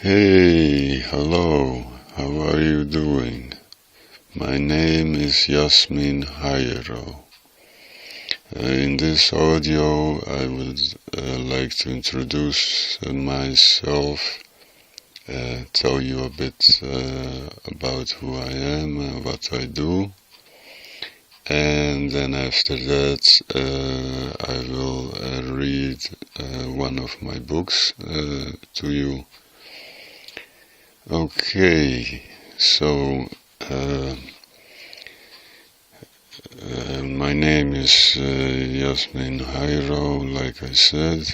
Hey, hello, how are you doing? My name is Jasmin Hajro. In this audio, I would like to introduce myself, tell you a bit about who I am and what I do, and then after that, I will read one of my books to you. Okay, so my name is Jasmin Hajro. Like I said,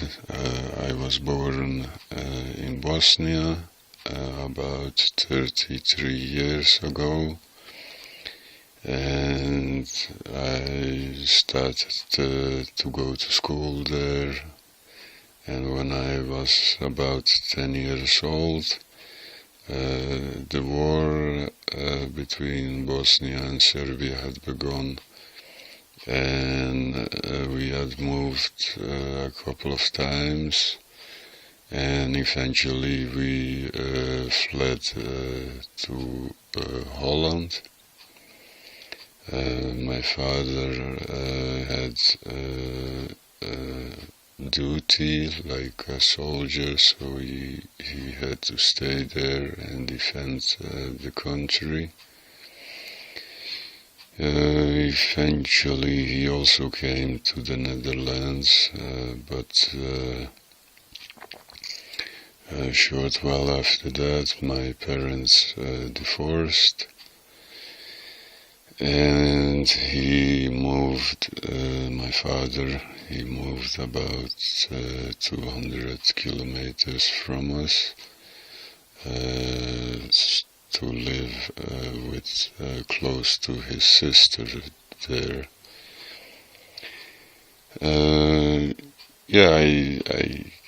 I was born in Bosnia about 33 years ago, and I started to go to school there, and when I was about 10 years old, the war between Bosnia and Serbia had begun, and we had moved a couple of times, and eventually we fled to Holland. My father had duty like a soldier, so he had to stay there and defend the country. Eventually he also came to the Netherlands, but a short while after that my parents divorced, and he moved, my father, he moved about 200 kilometers from us to live with close to his sister there. I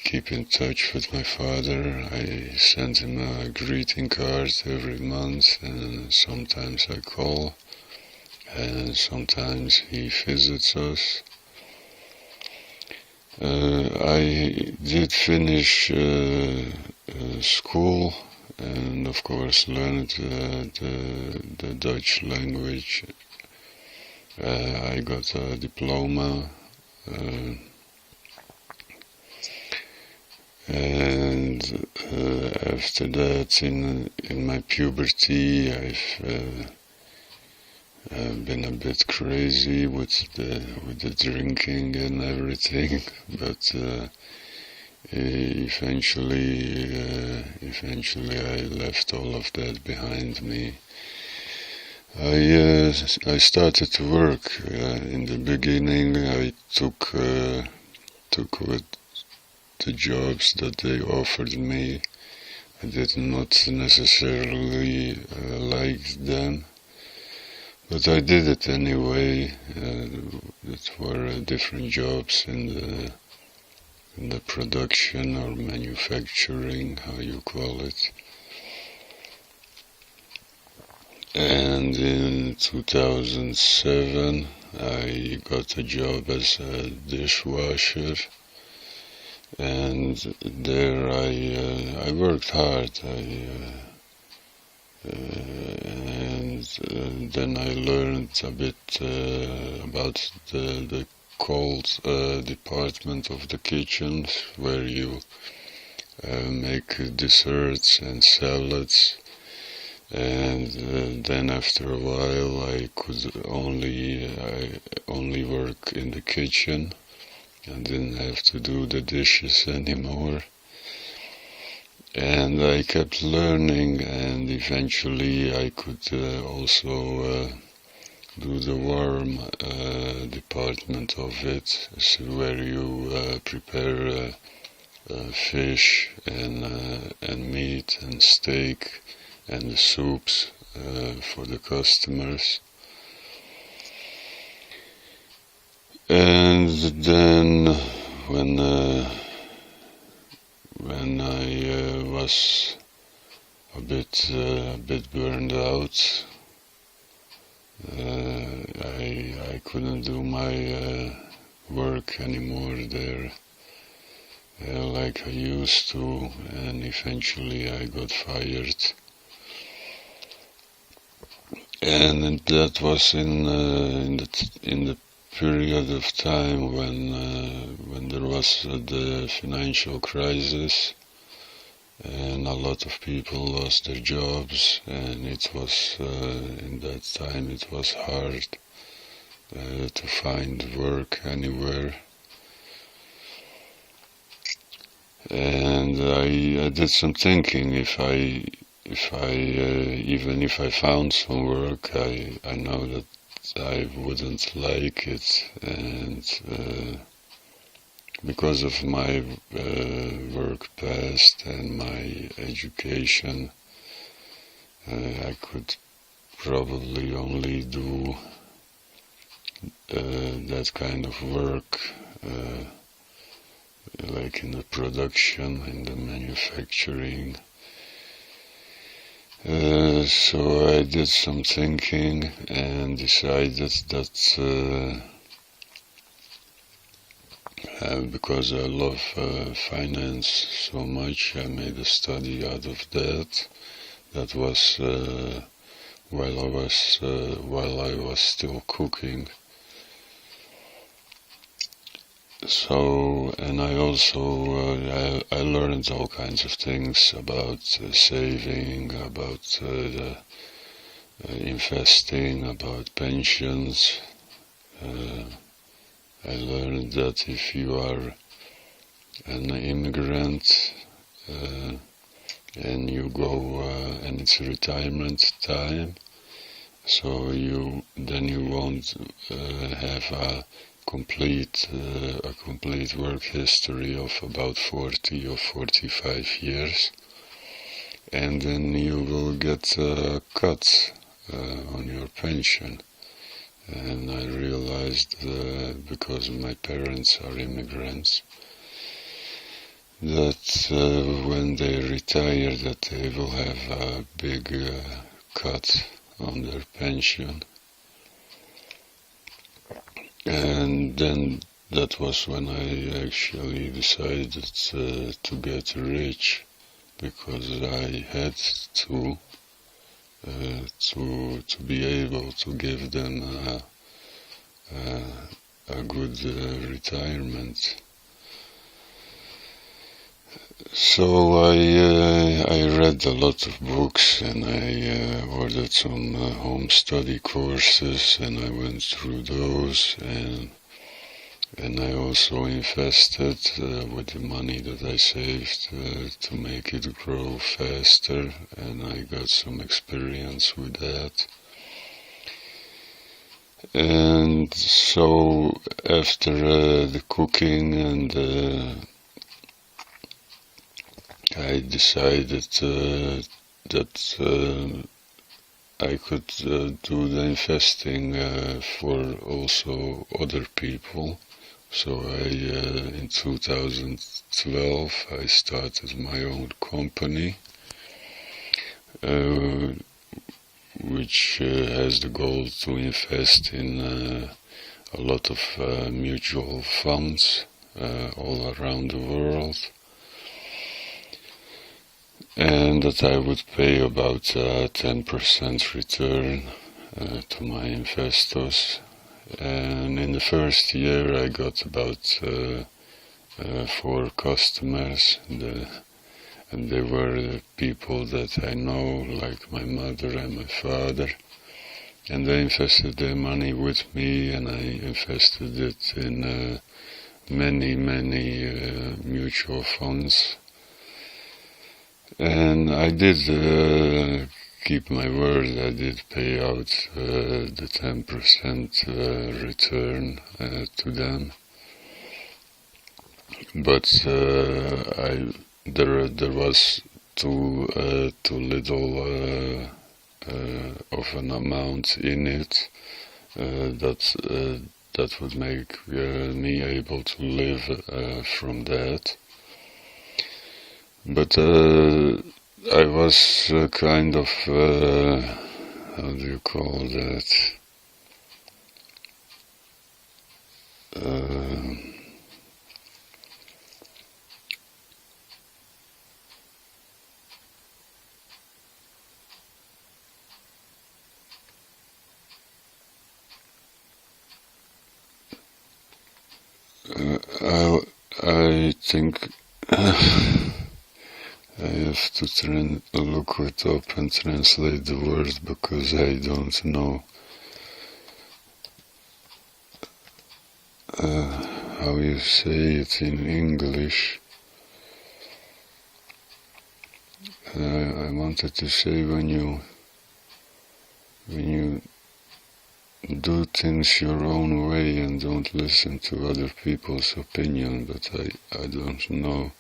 keep in touch with my father. I send him a greeting card every month, and sometimes I call, and sometimes he visits us. I did finish school, and of course learned the Dutch language. I got a diploma, and after that, in my puberty, I've been a bit crazy with the drinking and everything, but eventually I left all of that behind me. I started to work. In the beginning, I took with the jobs that they offered me. I did not necessarily like them, but I did it anyway. It were different jobs in the production or manufacturing, how you call it. And in 2007 I got a job as a dishwasher, and there I worked hard. And then I learned a bit about the cold department of the kitchen, where you make desserts and salads. And then after a while I could only work in the kitchen. I didn't have to do the dishes anymore. And I kept learning, and eventually I could also do the warm department of it, where you prepare fish and meat and steak and the soups for the customers. And then when I was a bit burned out, I couldn't do my work anymore there, like I used to, and eventually I got fired. And that was in the period of time when there was the financial crisis, and a lot of people lost their jobs, and it was in that time it was hard to find work anywhere. And I did some thinking. Even if I found some work, I know that I wouldn't like it, and because of my work past and my education, I could probably only do that kind of work, like in the production, in the manufacturing. So I did some thinking and decided that because I love finance so much, I made a study out of that. That was while I was still cooking. So, and I also I learned all kinds of things about saving, about investing, about pensions. I learned that if you are an immigrant and you go and it's retirement time, so you won't have a complete work history of about 40 or 45 years, and then you will get a cut on your pension. And I realized, because my parents are immigrants, that when they retire, that they will have a big cut on their pension. And then that was when I actually decided to get rich, because I had to be able to give them a good retirement. So I read a lot of books, and I ordered some home study courses, and I went through those, and I also invested with the money that I saved to make it grow faster, and I got some experience with that. And so after the cooking, and I decided that I could do the investing for also other people. So in 2012 I started my own company, which has the goal to invest in a lot of mutual funds all around the world, and that I would pay about 10% return to my investors. And in the first year I got about 4 customers, and they were people that I know, like my mother and my father, and they invested their money with me, and I invested it in many mutual funds. And I did keep my word. I did pay out the 10% return to them, but there was too little of an amount in it that would make me able to live from that. But I was kind of, how do you call that? think I have to look it up and translate the word because I don't know how you say it in English. I wanted to say when you do things your own way and don't listen to other people's opinion, but I don't know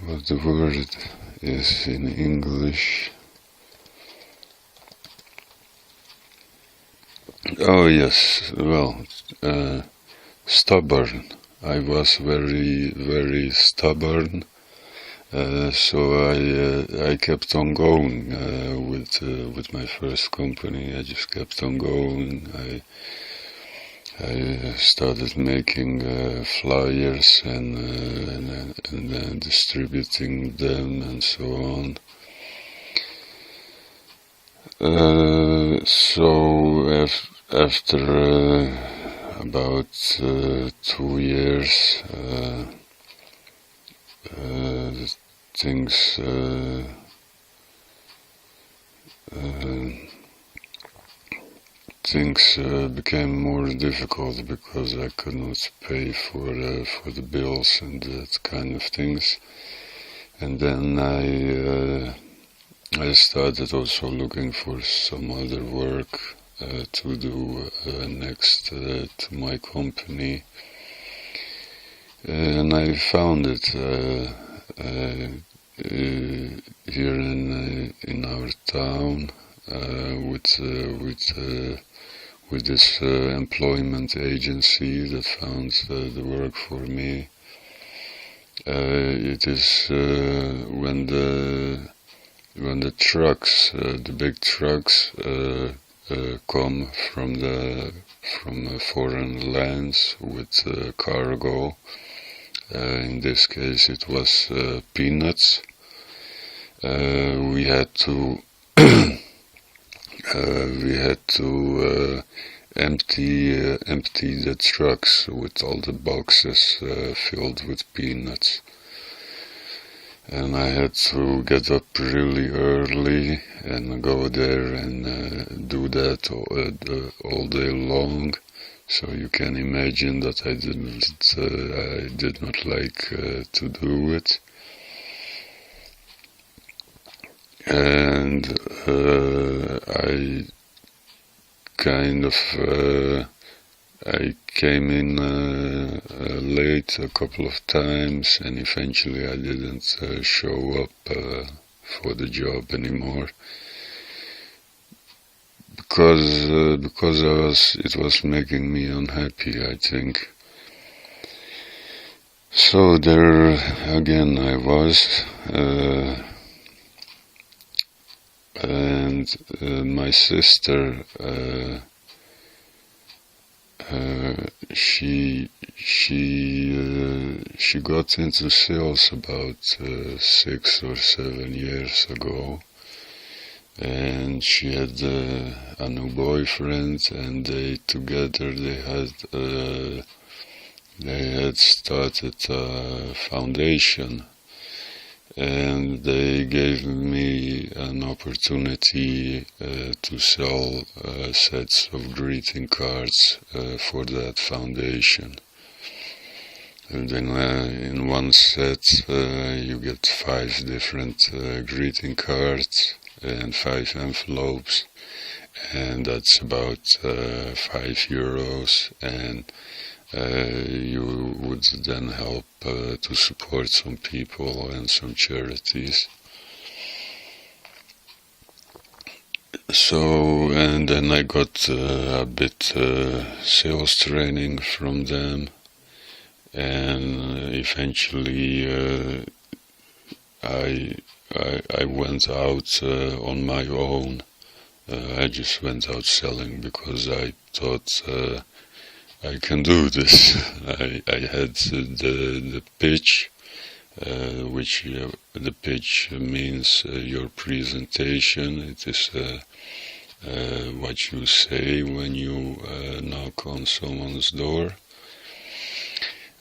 what the word is in English. Oh yes, well, stubborn. I was very, very stubborn. So I kept on going with my first company. I just kept on going. I started making flyers and distributing them and so on. So after about 2 years. Things became more difficult because I could not pay for the bills and that kind of things. And then I started also looking for some other work to do next to my company. And I found it here in our town with this employment agency that found the work for me. It is when the trucks, the big trucks, come from foreign lands with cargo. In this case, it was peanuts. We had to empty the trucks with all the boxes filled with peanuts. And I had to get up really early and go there and do that all day long. So you can imagine that I did not like to do it. And I kind of I came in late a couple of times, and eventually I didn't show up for the job anymore because it was making me unhappy, I think. So there again I was, and my sister, she got into sales about 6 or 7 years ago, and she had a new boyfriend, and they had started a foundation, and they gave me an opportunity to sell sets of greeting cards for that foundation. And then in one set you get 5 different greeting cards and 5 envelopes, and that's about €5, and you would then help to support some people and some charities. So, and then I got a bit sales training from them, and eventually I went out on my own. I just went out selling because I thought I can do this. I had the pitch, which the pitch means your presentation. It is what you say when you knock on someone's door.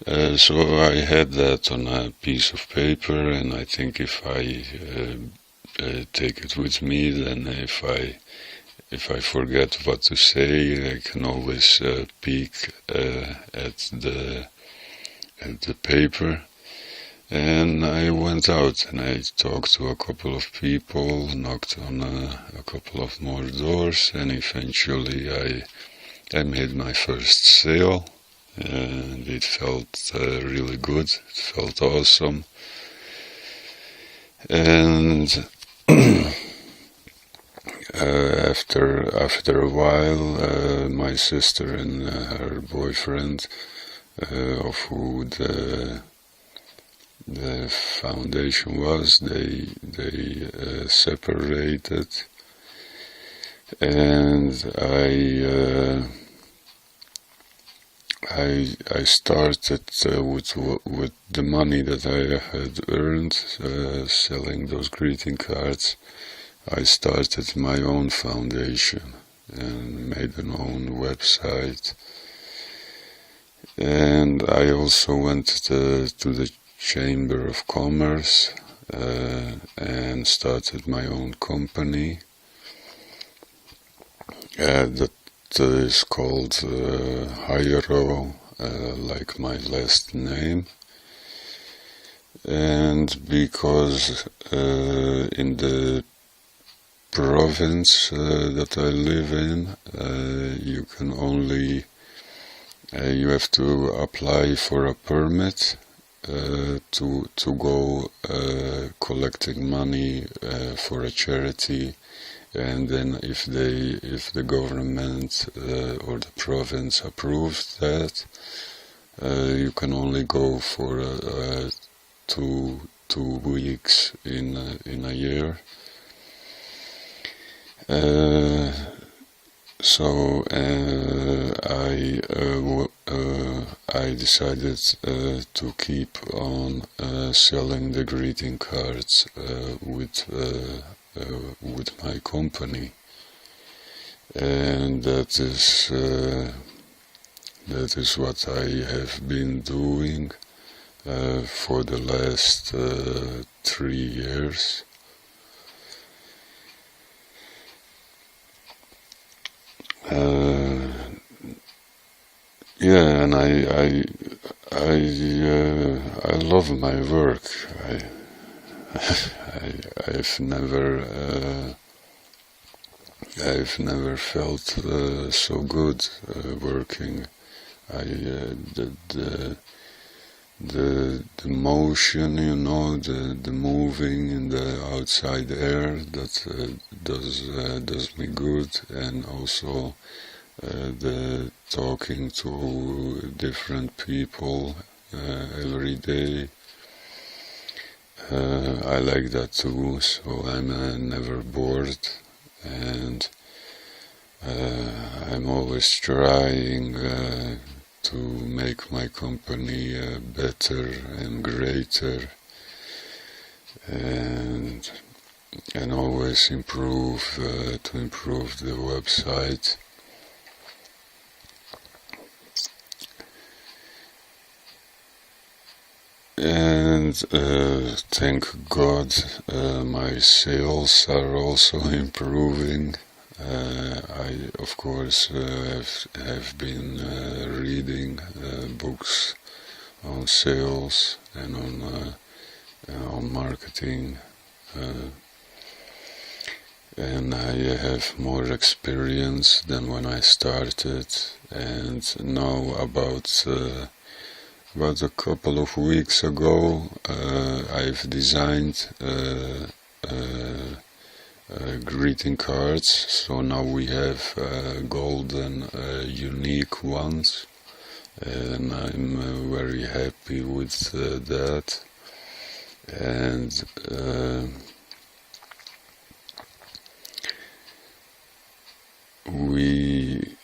So I had that on a piece of paper, and I think if I take it with me, then if I forget what to say, I can always peek at the paper. And I went out and I talked to a couple of people, knocked on a couple of more doors, and eventually I made my first sale. And it felt really good. It felt awesome. And after a while, my sister and her boyfriend, of who the foundation was, they separated, and I started with the money that I had earned selling those greeting cards. I started my own foundation and made an own website, and I also went to the Chamber of Commerce and started my own company that is called Hajro, like my last name. And because in the province that I live in, you can only you have to apply for a permit to go collecting money for a charity, and then if the government or the province approves that, you can only go for 2 weeks in a year. So I decided to keep on selling the greeting cards with my company, and that is what I have been doing for the last 3 years. Yeah, and I love my work. I've never felt so good working. The motion, you know, the moving in the outside air, that does me good, and also the talking to different people every day. I like that too, so I'm never bored, and I'm always trying to make my company better and greater, and always improve to improve the website. And thank God my sales are also improving. I of course have been reading books on sales and on marketing, and I have more experience than when I started. And now about a couple of weeks ago, I've designed greeting cards, so now we have golden unique ones, and I'm very happy with that. And we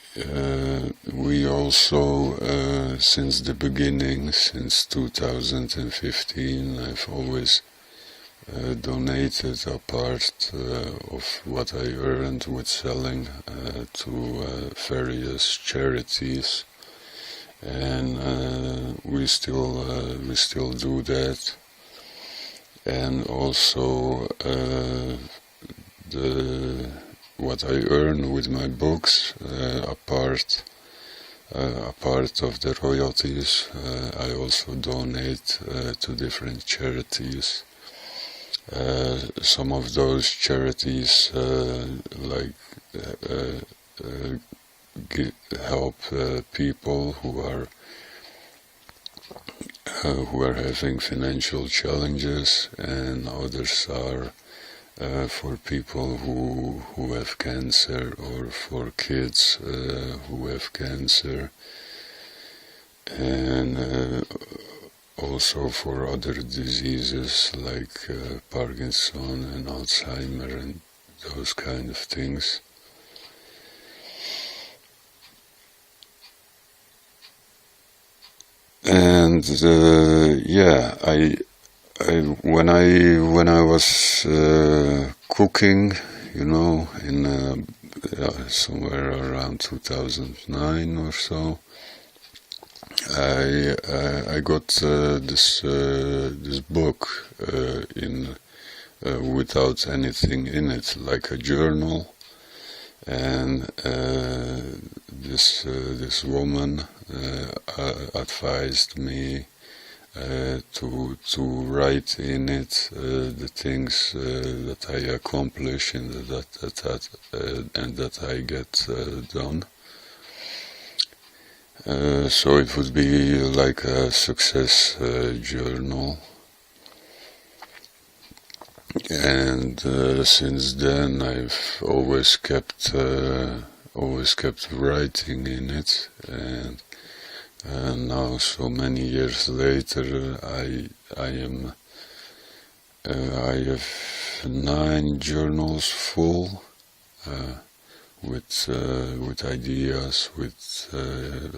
also, since the beginning, since 2015, I've always donated a part of what I earned with selling to various charities, and we still do that. And also what I earn with my books, a part of the royalties, I also donate to different charities. Some of those charities help people who are having financial challenges, and others are for people who have cancer, or for kids who have cancer, and also for other diseases like Parkinson and Alzheimer and those kind of things. And yeah, I when I was cooking, in somewhere around 2009 or so, I got this book without anything in it, like a journal, and this woman advised me to write in it the things that I accomplish and that I get done. So it would be like a success journal. And since then I've always kept writing in it, and now, so many years later, I have 9 journals full with ideas, with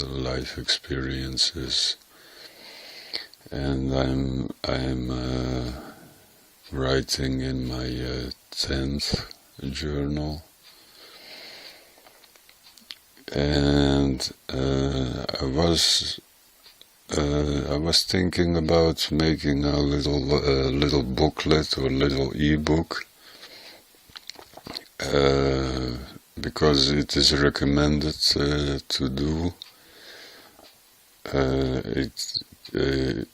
life experiences, and I'm writing in my 10th journal. And I was thinking about making a little booklet or little ebook, because it is recommended to do.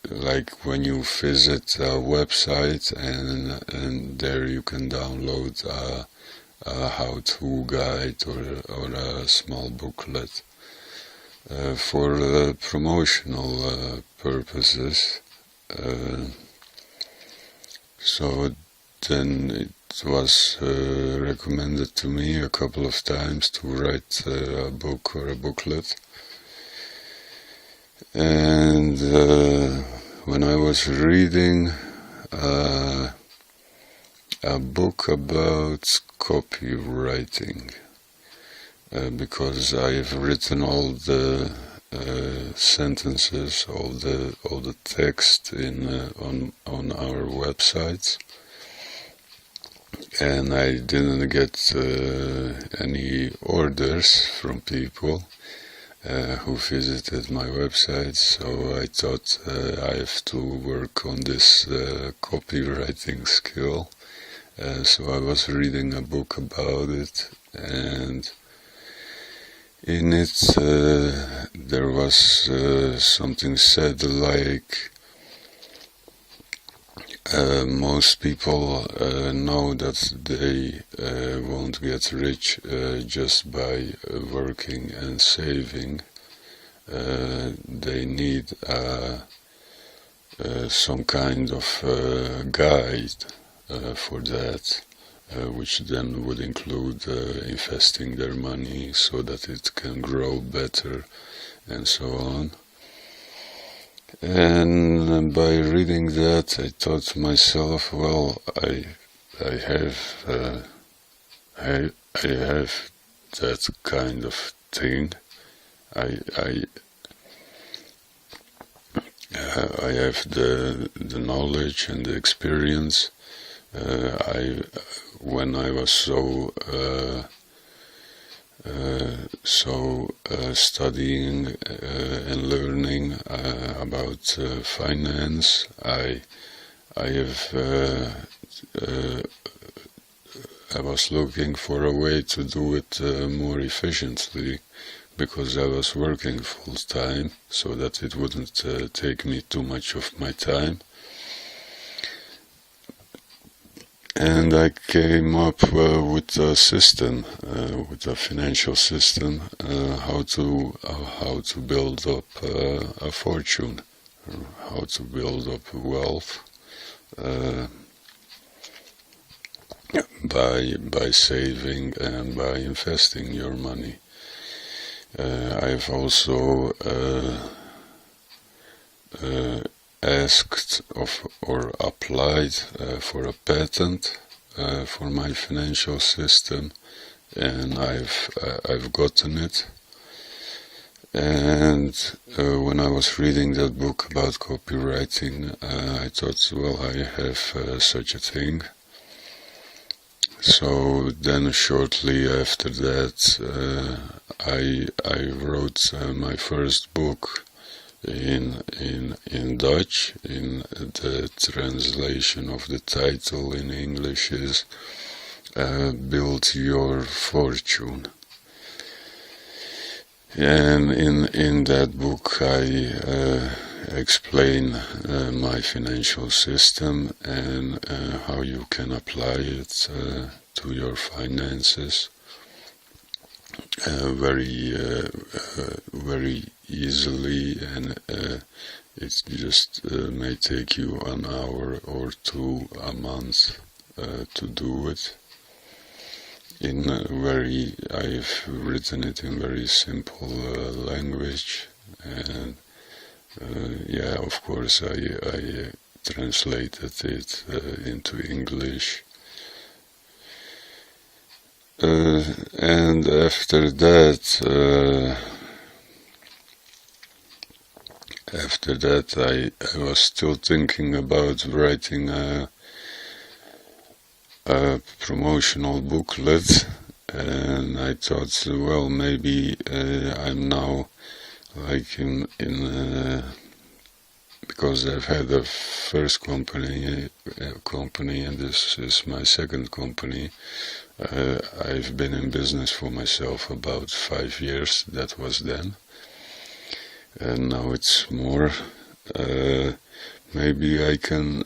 Like when you visit a website, and there you can download a how-to guide or a small booklet for promotional purposes. So then it was recommended to me a couple of times to write a book or a booklet. And when I was reading a book about copywriting, because I have written all the sentences, all the text on our website, and I didn't get any orders from people who visited my website, so I thought I have to work on this copywriting skill. So I was reading a book about it, and in it there was something said like most people know that they won't get rich just by working and saving. They need some kind of guide for that, which then would include investing their money so that it can grow better and so on. And by reading that, I thought to myself, well, I have that kind of thing. I have the knowledge and the experience. When I was so Studying and learning about finance, I was looking for a way to do it more efficiently, because I was working full time, so that it wouldn't take me too much of my time. And I came up with a system, with a financial system, how to build up a fortune, how to build up wealth by saving and by investing your money. I've also asked or applied for a patent for my financial system, and I've gotten it. And when I was reading that book about copywriting, I thought, well, I have such a thing. So then shortly after that, I wrote my first book in Dutch. In the translation of the title in English is Build Your Fortune. And in that book I explain my financial system and how you can apply it to your finances very easily, and it just may take you an hour or two a month to do it. I've written it in very simple language, and of course I translated it into English. And after that, I was still thinking about writing a promotional booklet, and I thought, well, maybe I'm now like in because I've had a first company, and this is my second company. I've been in business for myself about 5 years. That was then, and now it's more. Maybe I can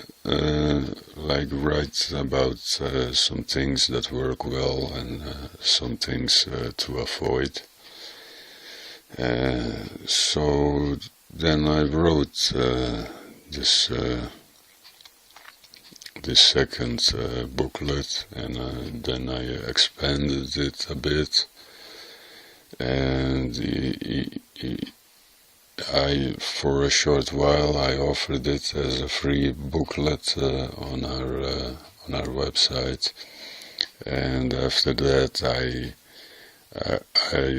write about some things that work well and some things to avoid. So then I wrote this second booklet, and then I expanded it a bit, and for a short while I offered it as a free booklet on our website, and after that I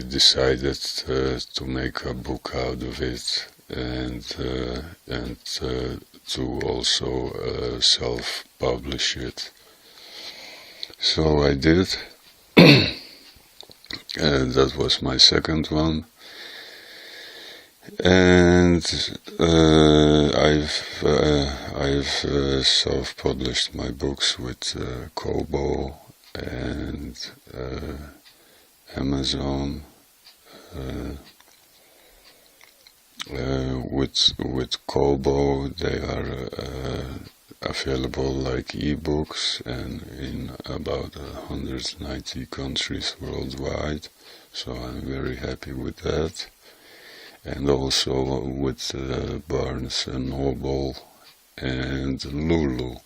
decided to make a book out of it, and to also self-publish it. So I did. That was my second one. And I've self-published my books with Kobo and Amazon. With Kobo, they are available like ebooks and in about 190 countries worldwide. So I'm very happy with that. And also with Barnes and Noble and Lulu.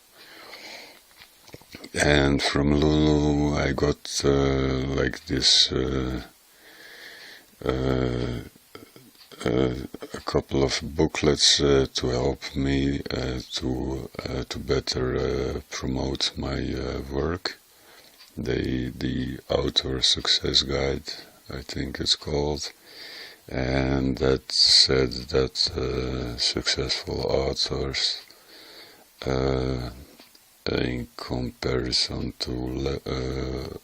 And from Lulu I got this a couple of booklets to help me to better promote my work. The Author Success Guide, I think it's called. And that said that successful authors in comparison to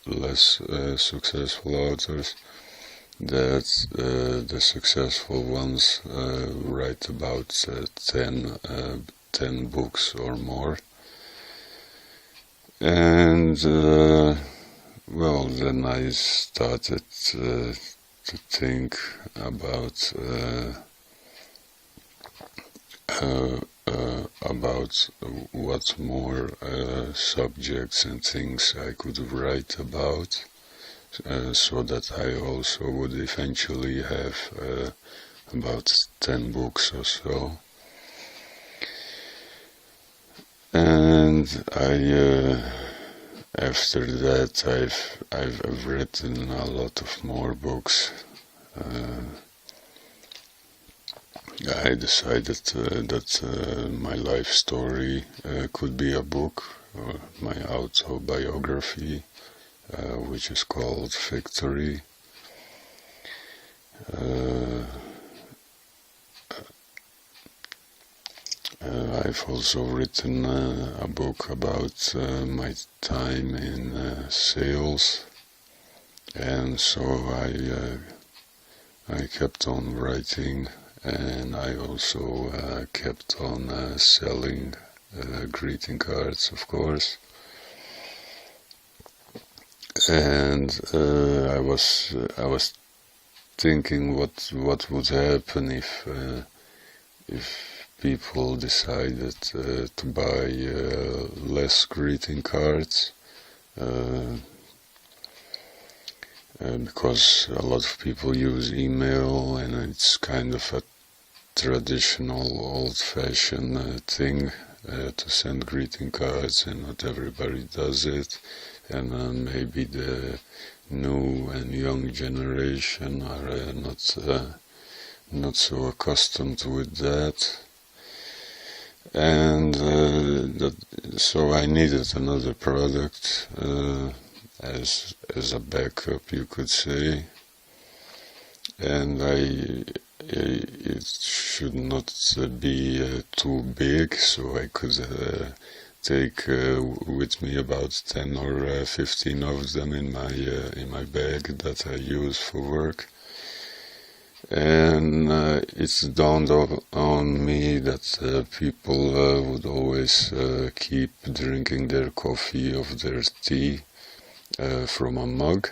less successful authors, that the successful ones write about 10 books or more. And well, then I started to think about what more subjects and things I could write about, so that I also would eventually have about 10 books or so. And after that I've written a lot of more books. I decided that my life story could be a book, my autobiography, which is called Victory. I've also written a book about my time in sales, and so I kept on writing, and I also kept on selling greeting cards, of course. And I was thinking what would happen if people decided to buy less greeting cards, because a lot of people use email, and it's kind of a traditional old-fashioned thing to send greeting cards, and not everybody does it, and maybe the new and young generation are not so accustomed with that. And so I needed another product as a backup, you could say, and it should not be too big, so I could take with me about 10 or 15 of them in my bag that I use for work. And it's dawned on me that people would always keep drinking their coffee or their tea from a mug.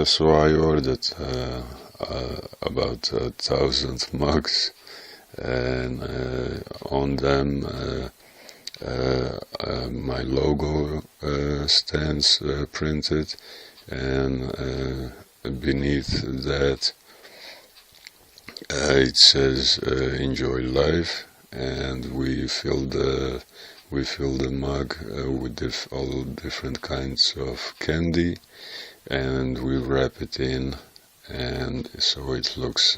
So I ordered about 1,000 mugs, and on them my logo stands printed, and beneath that it says "Enjoy life," and we fill the mug with all different kinds of candy, and we wrap it in, and so it looks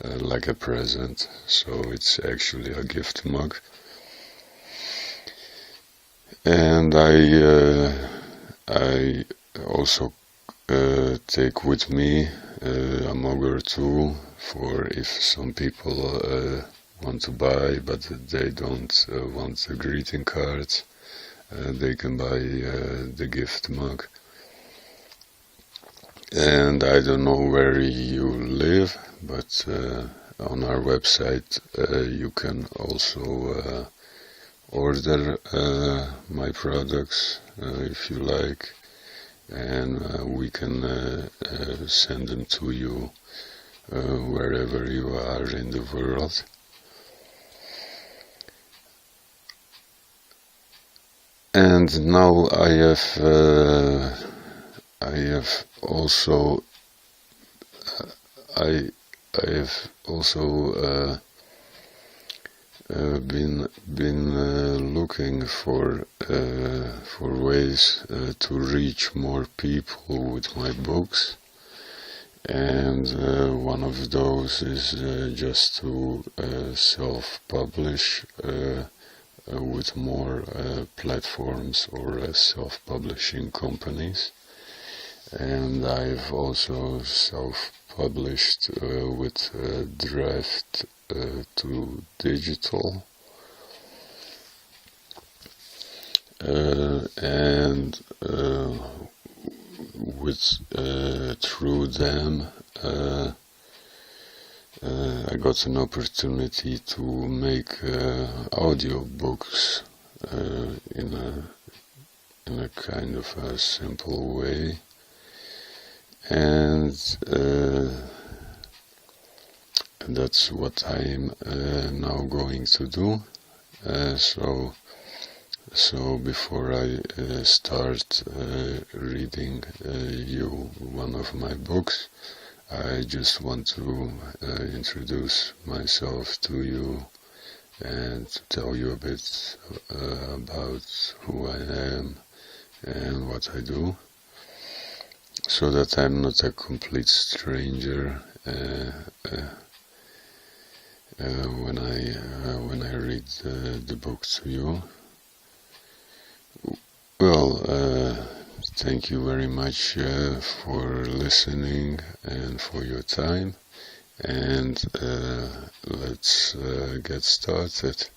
like a present. So it's actually a gift mug. And I also take with me a mug or two for if some people want to buy, but they don't want the greeting cards, they can buy the gift mug. And I don't know where you live, but on our website you can also order my products if you like, and we can send them to you wherever you are in the world. And now I have also been looking for ways to reach more people with my books, and one of those is just to self-publish with more platforms or self-publishing companies. And I've also self-published with Draft to Digital. and through them I got an opportunity to make audiobooks in a kind of a simple way, and that's what I'm now going to do. So before I start reading you one of my books, I just want to introduce myself to you and to tell you a bit about who I am and what I do, so that I'm not a complete stranger when I read the book to you. Well, thank you very much for listening and for your time, and let's get started.